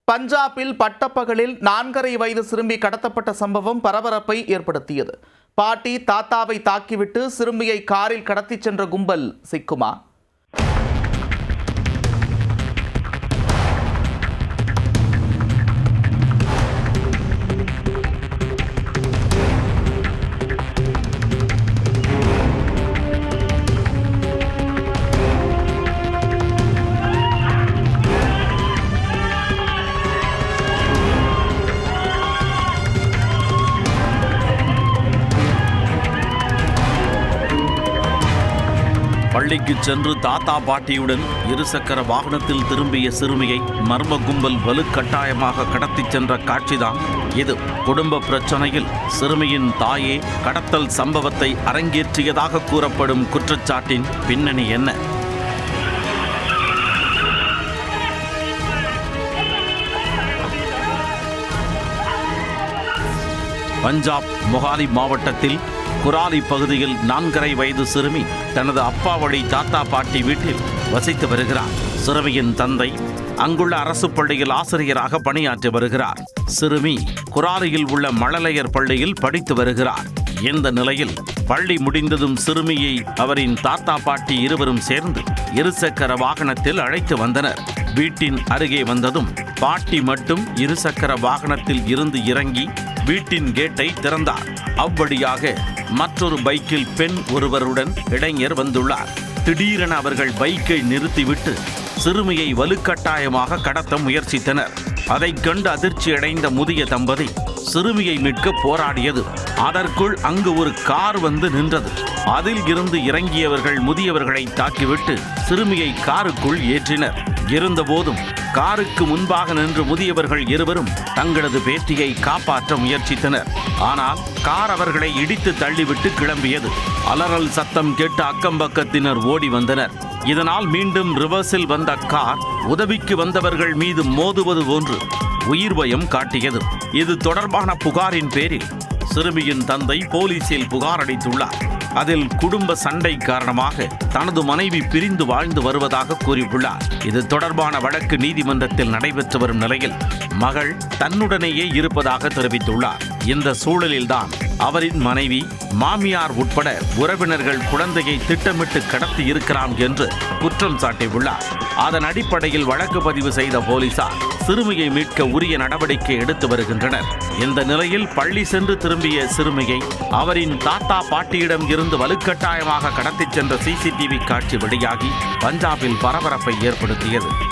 பஞ்சாபில் பட்டப்பகலில் 4.5 வயது சிறுமி கடத்தப்பட்ட சம்பவம் பரபரப்பை ஏற்படுத்தியது. பாட்டி தாத்தாவை தாக்கிவிட்டு சிறுமியை காரில் கடத்திச் சென்ற கும்பல் சிக்குமா? பள்ளிக்கு சென்று தாத்தா பாட்டியுடன் இருசக்கர வாகனத்தில் திரும்பிய சிறுமியை மர்ம கும்பல் வலுக்கட்டாயமாக கடத்திச் சென்ற காட்சிதான் இது. குடும்ப பிரச்சனையில் சிறுமியின் தாயே கடத்தல் சம்பவத்தை அரங்கேற்றியதாக கூறப்படும் குற்றச்சாட்டின் பின்னணி என்ன? பஞ்சாப் மொஹாலி மாவட்டத்தில் குராலி பகுதியில் 4.5 வயது சிறுமி தனது அப்பா வழி தாத்தா பாட்டி வீட்டில் வசித்து வருகிறார். சிறுமியின் தந்தை அங்குள்ள அரசு பள்ளியில் ஆசிரியராக பணியாற்றி வருகிறார். சிறுமி குராலியில் உள்ள மழலையர் பள்ளியில் படித்து வருகிறார். இந்த நிலையில் பள்ளி முடிந்ததும் சிறுமியை அவரின் தாத்தா பாட்டி இருவரும் சேர்ந்து இருசக்கர வாகனத்தில் அழைத்து வந்தனர். வீட்டின் அருகே வந்ததும் பாட்டி மட்டும் இருசக்கர வாகனத்தில் இருந்து இறங்கி வீட்டின் கேட்டை திறந்தார். அவ்வழியாக மற்றொரு பைக்கில் பெண் ஒருவருடன் இளைஞர் வந்துள்ளார். திடீரென அவர்கள் பைக்கை நிறுத்திவிட்டு சிறுமியை வலுக்கட்டாயமாக கடத்த முயற்சித்தனர். அதைக் கண்டு அதிர்ச்சியடைந்த முதிய தம்பதி சிறுமியை மீட்க போராடியது. அதற்குள் அங்கு ஒரு கார் வந்து நின்றது. அதில் இருந்து இறங்கியவர்கள் முதியவர்களை தாக்கிவிட்டு சிறுமியை காருக்குள் ஏற்றினர். இருந்தபோதும் காருக்கு முன்பாக நின்று முதியவர்கள் இருவரும் தங்களது பேத்தியை காப்பாற்ற முயற்சித்தனர். ஆனால் கார் அவர்களை இடித்து தள்ளிவிட்டு கிளம்பியது. அலறல் சத்தம் கேட்டு அக்கம்பக்கத்தினர் ஓடி வந்தனர். இதனால் மீண்டும் ரிவர்ஸில் வந்த கார் உதவிக்கு வந்தவர்கள் மீது மோதுவது போன்று உயிர் பயம் காட்டியது. இது தொடர்பான புகாரின் பேரில் சிறுமியின் தந்தை போலீசில் புகார் அளித்துள்ளார். அதில் குடும்ப சண்டை காரணமாக தனது மனைவி பிரிந்து வாழ்ந்து வருவதாக கூறியுள்ளார். இது தொடர்பான வழக்கு நீதிமன்றத்தில் நடைபெற்று வரும் நிலையில் மகள் தன்னுடனேயே இருப்பதாக தெரிவித்துள்ளார். இந்த சூழலில்தான் அவரின் மனைவி, மாமியார் உட்பட உறவினர்கள் குழந்தையை திட்டமிட்டு கடத்தி இருக்கலாம் என்று குற்றம் சாட்டியுள்ளார். அதன் அடிப்படையில் வழக்கு பதிவு செய்த போலீசார் சிறுமியை மீட்க உரிய நடவடிக்கை எடுத்து வருகின்றனர். இந்த நிலையில் பள்ளி சென்று திரும்பிய சிறுமியை அவரின் தாத்தா பாட்டியிடம் இருந்து வலுக்கட்டாயமாக கடத்திச் சென்ற CCTV காட்சி வெளியாகி பஞ்சாபில் பரபரப்பை ஏற்படுத்தியது.